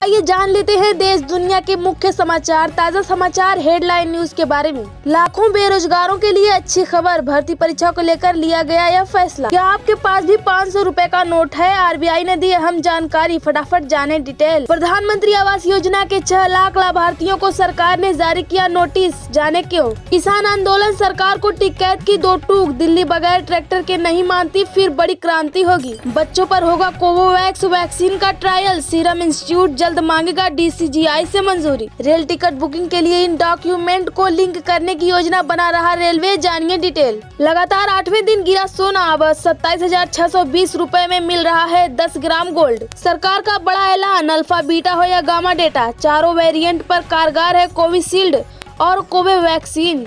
आइए जान लेते हैं देश दुनिया के मुख्य समाचार, ताजा समाचार हेडलाइन न्यूज के बारे में। लाखों बेरोजगारों के लिए अच्छी खबर, भर्ती परीक्षा को लेकर लिया गया यह फैसला। क्या आपके पास भी 500 रुपए का नोट है? आरबीआई ने दी अहम जानकारी, फटाफट जाने डिटेल। प्रधानमंत्री आवास योजना के 6 लाख लाभार्थियों को सरकार ने जारी किया नोटिस, जाने क्यों। किसान आंदोलन, सरकार को टिकैत की 2 टूक, दिल्ली बगैर ट्रैक्टर के नहीं मानती, फिर बड़ी क्रांति होगी। बच्चों पर होगा कोवोवैक्स वैक्सीन का ट्रायल, सीरम इंस्टीट्यूट जल्द मांगेगा DCGI से मंजूरी। रेल टिकट बुकिंग के लिए इन डॉक्यूमेंट को लिंक करने की योजना बना रहा रेलवे, जानिए डिटेल। लगातार 8वें दिन गिरा सोना, अब 27,620 रुपए में मिल रहा है 10 ग्राम गोल्ड। सरकार का बड़ा ऐलान, अल्फा बीटा हो या गामा डेटा, चारों वेरिएंट पर कारगर है कोविशील्ड और कोवैक्सीन।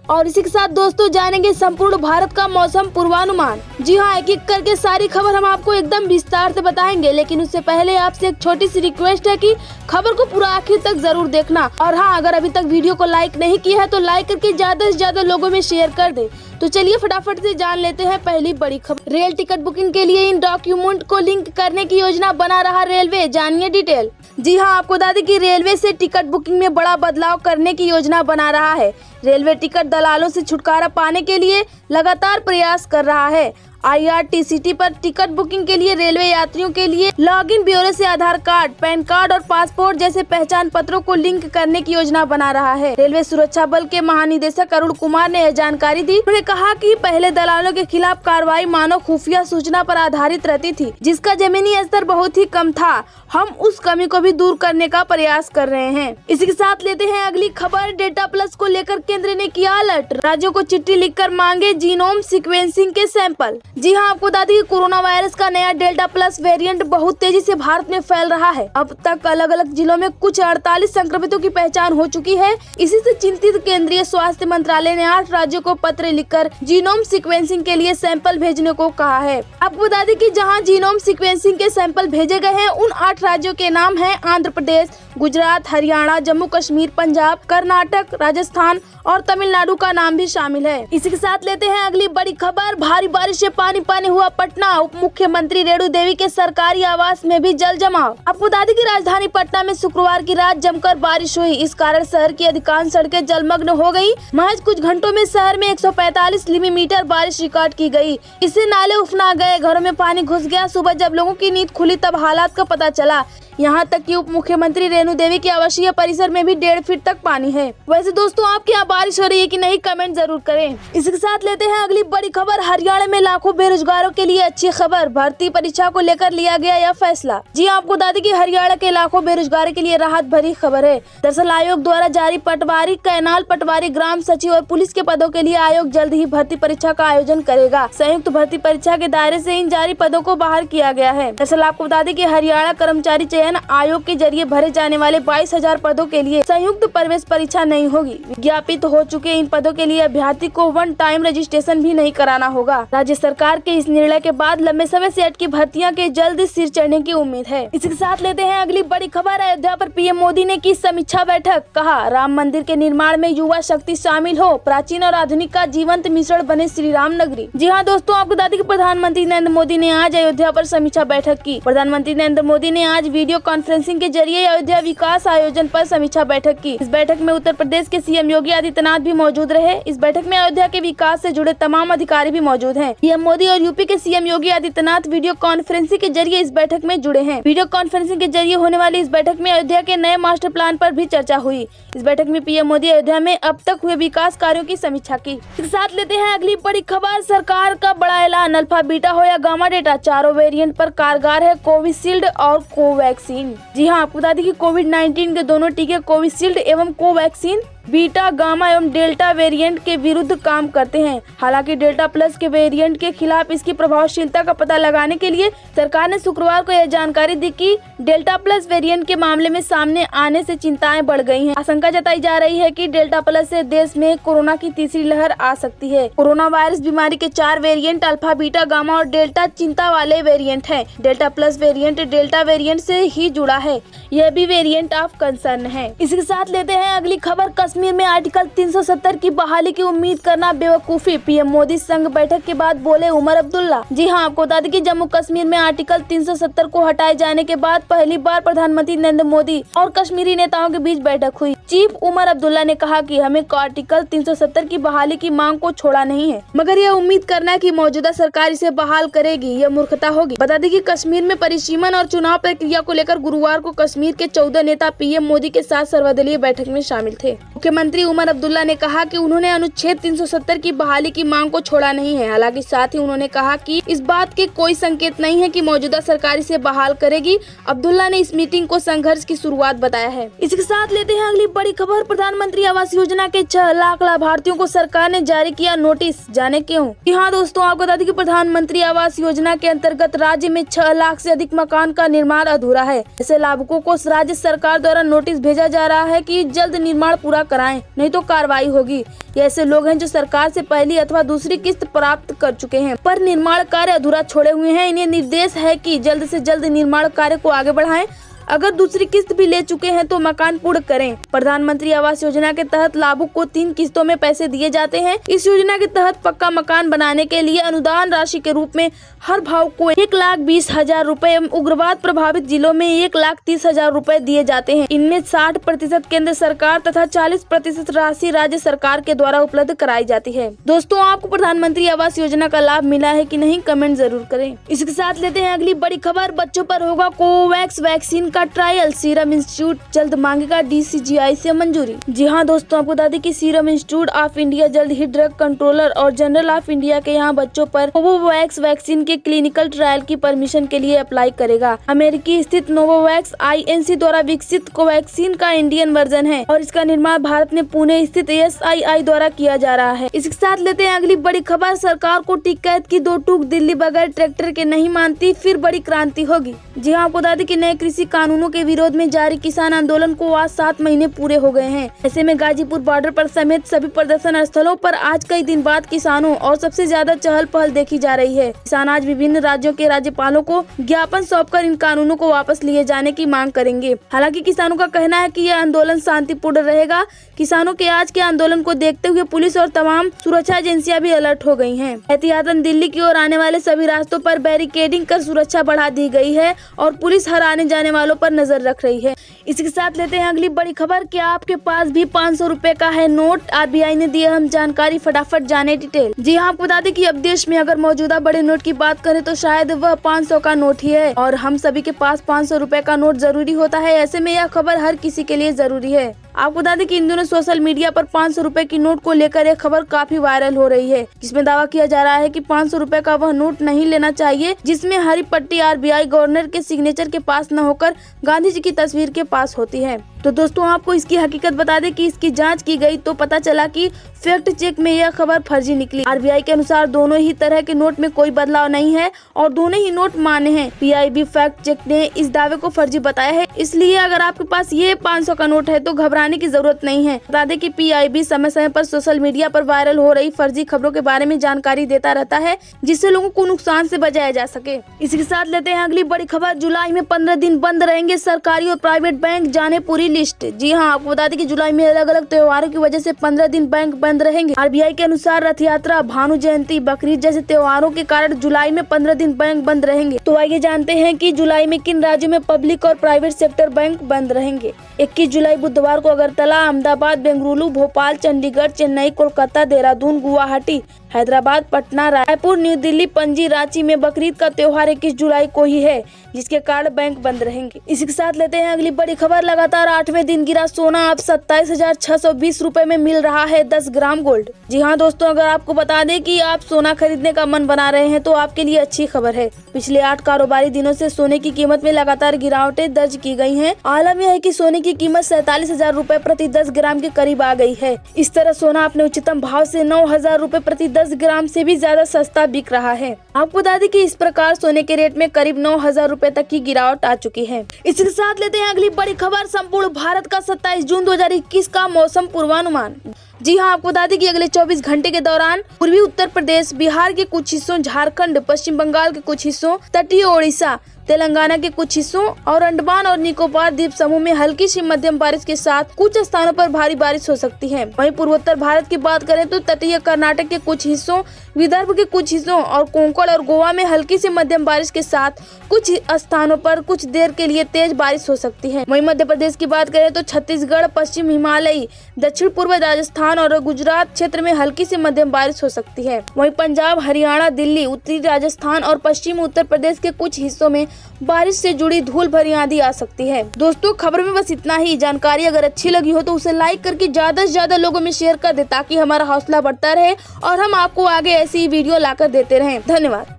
और इसी के साथ दोस्तों जानेंगे संपूर्ण भारत का मौसम पूर्वानुमान। जी हाँ, एक एक करके सारी खबर हम आपको एकदम विस्तार से बताएंगे, लेकिन उससे पहले आपसे एक छोटी सी रिक्वेस्ट है कि खबर को पूरा आखिर तक जरूर देखना। और हाँ, अगर अभी तक वीडियो को लाइक नहीं किया है तो लाइक करके ज्यादा से ज्यादा लोगों में शेयर कर दे। तो चलिए फटाफट से जान लेते हैं पहली बड़ी खबर। रेल टिकट बुकिंग के लिए इन डॉक्यूमेंट को लिंक करने की योजना बना रहा रेलवे, जानिए डिटेल। जी हाँ, आपको बता दें कि रेलवे से टिकट बुकिंग में बड़ा बदलाव करने की योजना बना रहा है। रेलवे टिकट दलालों से छुटकारा पाने के लिए लगातार प्रयास कर रहा है। IRTCT पर टिकट बुकिंग के लिए रेलवे यात्रियों के लिए लॉगिन ब्योरे से आधार कार्ड, पैन कार्ड और पासपोर्ट जैसे पहचान पत्रों को लिंक करने की योजना बना रहा है। रेलवे सुरक्षा बल के महानिदेशक अरुण कुमार ने यह जानकारी दी। उन्होंने कहा कि पहले दलालों के खिलाफ कार्रवाई मानव खुफिया सूचना पर आधारित रहती थी, जिसका जमीनी स्तर बहुत ही कम था। हम उस कमी को भी दूर करने का प्रयास कर रहे हैं। इसी के साथ लेते हैं अगली खबर। डेल्टा प्लस को लेकर केंद्र ने किया अलर्ट, राज्यों को चिट्ठी लिखकर मांगे जीनोम सीक्वेंसिंग के सैंपल। जी हाँ, आपको बता दें कि कोरोना वायरस का नया डेल्टा प्लस वेरिएंट बहुत तेजी से भारत में फैल रहा है। अब तक अलग अलग जिलों में कुछ 48 संक्रमितों की पहचान हो चुकी है। इसी से चिंतित केंद्रीय स्वास्थ्य मंत्रालय ने 8 राज्यों को पत्र लिखकर जीनोम सीक्वेंसिंग के लिए सैंपल भेजने को कहा है। आपको बता दें कि जहां जीनोम सीक्वेंसिंग के सैंपल भेजे गए हैं उन 8 राज्यों के नाम हैं आंध्र प्रदेश, गुजरात, हरियाणा, जम्मू कश्मीर, पंजाब, कर्नाटक, राजस्थान और तमिलनाडु का नाम भी शामिल है। इसी के साथ लेते हैं अगली बड़ी खबर। भारी बारिश से पानी पानी हुआ पटना, उप मुख्यमंत्री रेणु देवी के सरकारी आवास में भी जल जमाव। आपको बता दें कि राजधानी पटना में शुक्रवार की रात जमकर बारिश हुई। इस कारण शहर की अधिकांश सड़कें जलमग्न हो गयी। महज कुछ घंटों में शहर में 145 मिलीमीटर बारिश रिकॉर्ड की गई। इससे नाले उफना गए, घरों में पानी घुस गया। सुबह जब लोगों की नींद खुली तब हालात का पता चला। यहाँ तक कि उप मुख्यमंत्री रेणु देवी के आवासीय परिसर में भी 1.5 फीट तक पानी है। वैसे दोस्तों, आपके यहाँ बारिश हो रही है कि नहीं, कमेंट जरूर करें। इसके साथ लेते हैं अगली बड़ी खबर। हरियाणा में लाखों बेरोजगारों के लिए अच्छी खबर, भर्ती परीक्षा को लेकर लिया गया यह फैसला। जी आपको बता दें कि हरियाणा के लाखों बेरोजगारों के लिए राहत भरी खबर है। दरअसल आयोग द्वारा जारी पटवारी, कैनाल पटवारी, ग्राम सचिव और पुलिस के पदों के लिए आयोग जल्द ही भर्ती परीक्षा का आयोजन करेगा। संयुक्त भर्ती परीक्षा के दायरे से इन जारी पदों को बाहर किया गया है। दरअसल आपको बता दें कि हरियाणा कर्मचारी चयन आयोग के जरिए भरे जाने वाले 22,000 पदों के लिए संयुक्त प्रवेश परीक्षा नहीं होगी। विज्ञापित हो चुके इन पदों के लिए अभ्यर्थी को 1 टाइम रजिस्ट्रेशन भी नहीं कराना होगा। राज्य सरकार के इस निर्णय के बाद लंबे समय से अटकी भर्तियां के जल्द सिर चढ़ने की उम्मीद है। इसके साथ लेते हैं अगली बड़ी खबर। अयोध्या पर पीएम मोदी ने की समीक्षा बैठक, कहा राम मंदिर के निर्माण में युवा शक्ति शामिल हो, प्राचीन और आधुनिक का जीवंत मिश्रण बने श्री राम नगरी। जी हाँ दोस्तों, आपको बता दें कि प्रधानमंत्री नरेंद्र मोदी ने आज अयोध्या पर समीक्षा बैठक की। प्रधानमंत्री नरेंद्र मोदी ने आज वीडियो कॉन्फ्रेंसिंग के जरिए अयोध्या विकास आयोजन पर समीक्षा बैठक की। इस बैठक में उत्तर प्रदेश के सीएम योगी आदित्यनाथ भी मौजूद रहे। इस बैठक में अयोध्या के विकास से जुड़े तमाम अधिकारी भी मौजूद हैं। पीएम मोदी और यूपी के CM Yogi Adityanath video conferencing के जरिए इस बैठक में जुड़े हैं। वीडियो कॉन्फ्रेंसिंग के जरिए होने वाली इस बैठक में अयोध्या के नए मास्टर प्लान पर भी चर्चा हुई। इस बैठक में पीएम मोदी अयोध्या में अब तक हुए विकास कार्यों की समीक्षा की। इसके साथ लेते हैं अगली बड़ी खबर। सरकार का बड़ा ऐलान, अल्फा बीटा हो या गामा डेटा, चारों वेरिएंट पर कारगर है कोविशील्ड और कोवैक्सीन। जी हाँ, आपको बता दें कि कोविड-19 के दोनों टीके कोविशील्ड एवं कोवैक्सीन बीटा, गामा एवं डेल्टा वेरिएंट के विरुद्ध काम करते हैं। हालांकि डेल्टा प्लस के वेरिएंट के खिलाफ इसकी प्रभावशीलता का पता लगाने के लिए सरकार ने शुक्रवार को यह जानकारी दी कि डेल्टा प्लस वेरिएंट के मामले में सामने आने से चिंताएं बढ़ गई हैं। आशंका जताई जा रही है कि डेल्टा प्लस से देश में कोरोना की तीसरी लहर आ सकती है। कोरोना वायरस बीमारी के 4 वेरिएंट अल्फा, बीटा, गामा और डेल्टा चिंता वाले वेरिएंट हैं। Delta plus variant delta variant से ही जुड़ा है, यह भी वेरिएंट ऑफ कंसर्न है। इसके साथ लेते हैं अगली खबर। कश्मीर में आर्टिकल 370 की बहाली की उम्मीद करना बेवकूफी, पीएम मोदी संग बैठक के बाद बोले उमर अब्दुल्ला। जी हां, आपको बता दें कि जम्मू कश्मीर में आर्टिकल 370 को हटाए जाने के बाद पहली बार प्रधानमंत्री नरेंद्र मोदी और कश्मीरी नेताओं के बीच बैठक हुई। चीफ उमर अब्दुल्ला ने कहा कि हमें आर्टिकल 370 की बहाली की मांग को छोड़ा नहीं है, मगर यह उम्मीद करना कि मौजूदा सरकार इसे बहाल करेगी यह मूर्खता होगी। बता दें कि कश्मीर में परिसीमन और चुनाव प्रक्रिया को लेकर गुरुवार को कश्मीर के 14 नेता पीएम मोदी के साथ सर्वदलीय बैठक में शामिल थे। मुख्यमंत्री उमर अब्दुल्ला ने कहा कि उन्होंने अनुच्छेद 370 की बहाली की मांग को छोड़ा नहीं है। हालांकि साथ ही उन्होंने कहा कि इस बात के कोई संकेत नहीं है कि मौजूदा सरकार इसे बहाल करेगी। अब्दुल्ला ने इस मीटिंग को संघर्ष की शुरुआत बताया है। इसके साथ लेते हैं अगली बड़ी खबर। प्रधानमंत्री आवास योजना के 6 लाख लाभार्थियों को सरकार ने जारी किया नोटिस, जाने क्यों। जी हाँ दोस्तों, आपको बता दें कि प्रधानमंत्री आवास योजना के अंतर्गत राज्य में 6 लाख से अधिक मकान का निर्माण अधूरा है। ऐसे लाभुकों को राज्य सरकार द्वारा नोटिस भेजा जा रहा है कि जल्द निर्माण पूरा कराएं, नहीं तो कार्रवाई होगी। ये ऐसे लोग हैं जो सरकार से पहली अथवा दूसरी किस्त प्राप्त कर चुके हैं पर निर्माण कार्य अधूरा छोड़े हुए हैं। इन्हें निर्देश है कि जल्द से जल्द निर्माण कार्य को आगे बढ़ाएं। अगर दूसरी किस्त भी ले चुके हैं तो मकान पूर्ण करें। प्रधानमंत्री आवास योजना के तहत लाभुक को 3 किस्तों में पैसे दिए जाते हैं। इस योजना के तहत पक्का मकान बनाने के लिए अनुदान राशि के रूप में हर भाव को 1,20,000 रूपए, उग्रवाद प्रभावित जिलों में 1,30,000 रूपए दिए जाते हैं। इनमें 60% केंद्र सरकार तथा 40% राशि राज्य सरकार के द्वारा उपलब्ध कराई जाती है। दोस्तों, आपको प्रधानमंत्री आवास योजना का लाभ मिला है कि नहीं, कमेंट जरूर करें। इसके साथ लेते हैं अगली बड़ी खबर। बच्चों पर होगा कोवैक्स वैक्सीन का ट्रायल, सीरम इंस्टीट्यूट जल्द मांगेगा DCGI से मंजूरी। जी हाँ दोस्तों, आपको बता दें कि सीरम इंस्टीट्यूट ऑफ इंडिया जल्द ही ड्रग कंट्रोलर और जनरल ऑफ इंडिया के यहाँ बच्चों पर कोवोवैक्स वैक्सीन के क्लिनिकल ट्रायल की परमिशन के लिए अप्लाई करेगा। अमेरिकी स्थित नोवोवैक्स INC द्वारा विकसित कोवैक्सीन का इंडियन वर्जन है और इसका निर्माण भारत में पुणे स्थित SII द्वारा किया जा रहा है। इसके साथ लेते हैं अगली बड़ी खबर। सरकार को टिकैत की 2 टूक, दिल्ली बगैर ट्रैक्टर के नहीं मानती, फिर बड़ी क्रांति होगी। जी हाँ, आपको बता दें कि नए कृषि कानूनों के विरोध में जारी किसान आंदोलन को आज 7 महीने पूरे हो गए हैं। ऐसे में गाजीपुर बॉर्डर पर समेत सभी प्रदर्शन स्थलों पर आज कई दिन बाद किसानों और सबसे ज्यादा चहल पहल देखी जा रही है। किसान आज विभिन्न राज्यों के राज्यपालों को ज्ञापन सौंपकर इन कानूनों को वापस लिए जाने की मांग करेंगे। हालांकि किसानों का कहना है कि यह आंदोलन शांतिपूर्ण रहेगा। किसानों के आज के आंदोलन को देखते हुए पुलिस और तमाम सुरक्षा एजेंसियां भी अलर्ट हो गई हैं। एहतियातन दिल्ली की ओर आने वाले सभी रास्तों पर बैरिकेडिंग कर सुरक्षा बढ़ा दी गई है और पुलिस हर आने जाने वालों पर नजर रख रही है। इसके साथ लेते हैं अगली बड़ी खबर। क्या आपके पास भी 500 रुपए का है नोट? RBI ने दी हम जानकारी, फटाफट जाने डिटेल। जी हाँ, आपको बता दें कि अब देश में अगर मौजूदा बड़े नोट की बात करें तो शायद वह 500 का नोट ही है और हम सभी के पास 500 रुपए का नोट जरूरी होता है। ऐसे में यह खबर हर किसी के लिए जरूरी है। आपको बता दें कि इन दिनों सोशल मीडिया पर 500 रुपए की नोट को लेकर एक खबर काफी वायरल हो रही है, जिसमें दावा किया जा रहा है कि 500 रुपए का वह नोट नहीं लेना चाहिए जिसमें हरी पट्टी RBI गवर्नर के सिग्नेचर के पास न होकर गांधी जी की तस्वीर के पास होती है। तो दोस्तों, आपको इसकी हकीकत बता दें कि इसकी जांच की गई तो पता चला कि फैक्ट चेक में यह खबर फर्जी निकली। RBI के अनुसार दोनों ही तरह के नोट में कोई बदलाव नहीं है और दोनों ही नोट मान्य हैं। PIB फैक्ट चेक ने इस दावे को फर्जी बताया है, इसलिए अगर आपके पास ये 500 का नोट है तो घबराने की जरूरत नहीं है। बता दें कि PIB समय समय पर सोशल मीडिया पर वायरल हो रही फर्जी खबरों के बारे में जानकारी देता रहता है, जिससे लोगों को नुकसान से बचाया जा सके। इसके साथ लेते हैं अगली बड़ी खबर। जुलाई में 15 दिन बंद रहेंगे सरकारी और प्राइवेट बैंक, जाने पूरी लिस्ट। जी हाँ, आपको बता दें कि जुलाई में अलग अलग त्योहारों की वजह से 15 दिन बैंक बंद रहेंगे। RBI के अनुसार रथ यात्रा, भानु जयंती, बकरीद जैसे त्योहारों के कारण जुलाई में 15 दिन बैंक बंद रहेंगे। तो आइए जानते हैं कि जुलाई में किन राज्यों में पब्लिक और प्राइवेट सेक्टर बैंक बंद रहेंगे। 21 जुलाई बुधवार को अगरतला, अहमदाबाद, बेंगलुरु, भोपाल, चंडीगढ़, चेन्नई, कोलकाता, देहरादून, गुवाहाटी, हैदराबाद, पटना, रायपुर, न्यू दिल्ली, पणजी, रांची में बकरीद का त्योहार 21 जुलाई को ही है, जिसके कारण बैंक बंद रहेंगे। इसी के साथ लेते हैं अगली बड़ी खबर। लगातार 8वें दिन गिरा सोना, अब 27,620 रुपए में मिल रहा है 10 ग्राम गोल्ड। जी हाँ दोस्तों, अगर आपको बता दें कि आप सोना खरीदने का मन बना रहे हैं तो आपके लिए अच्छी खबर है। पिछले 8 कारोबारी दिनों से सोने की कीमत में लगातार गिरावटें दर्ज की गई हैं। आलम यह है कि सोने की कीमत 47,000 रुपए प्रति 10 ग्राम के करीब आ गई है। इस तरह सोना अपने उच्चतम भाव से 9,000 रुपए प्रति 10 ग्राम से भी ज्यादा सस्ता बिक रहा है। आपको बता दें कि इस प्रकार सोने के रेट में करीब 9,000 रुपए तक की गिरावट आ चुकी है। इसके साथ लेते हैं अगली बड़ी खबर। संपूर्ण भारत का 27 जून 2021 का मौसम पूर्वानुमान। जी हाँ, आपको बता दें कि अगले 24 घंटे के दौरान पूर्वी उत्तर प्रदेश, बिहार के कुछ हिस्सों, झारखंड, पश्चिम बंगाल के कुछ हिस्सों, तटीय ओडिशा, तेलंगाना के कुछ हिस्सों और अंडमान और निकोबार द्वीप समूह में हल्की से मध्यम बारिश के साथ कुछ स्थानों पर भारी बारिश हो सकती है। वहीं पूर्वोत्तर भारत की बात करें तो तटीय कर्नाटक के कुछ हिस्सों, विदर्भ के कुछ हिस्सों और कोंकण और गोवा में हल्की से मध्यम बारिश के साथ कुछ स्थानों पर कुछ देर के लिए तेज बारिश हो सकती है। वहीं मध्य प्रदेश की बात करें तो छत्तीसगढ़, पश्चिम हिमालयी, दक्षिण पूर्व राजस्थान और गुजरात क्षेत्र में हल्की से मध्यम बारिश हो सकती है। वहीं पंजाब, हरियाणा, दिल्ली, उत्तरी राजस्थान और पश्चिमी उत्तर प्रदेश के कुछ हिस्सों में बारिश से जुड़ी धूल भरी आंधी आ सकती है। दोस्तों, खबर में बस इतना ही। जानकारी अगर अच्छी लगी हो तो उसे लाइक करके ज्यादा से ज्यादा लोगों में शेयर कर दे ताकि हमारा हौसला बढ़ता रहे और हम आपको आगे ऐसी वीडियो लाकर देते रहें। धन्यवाद।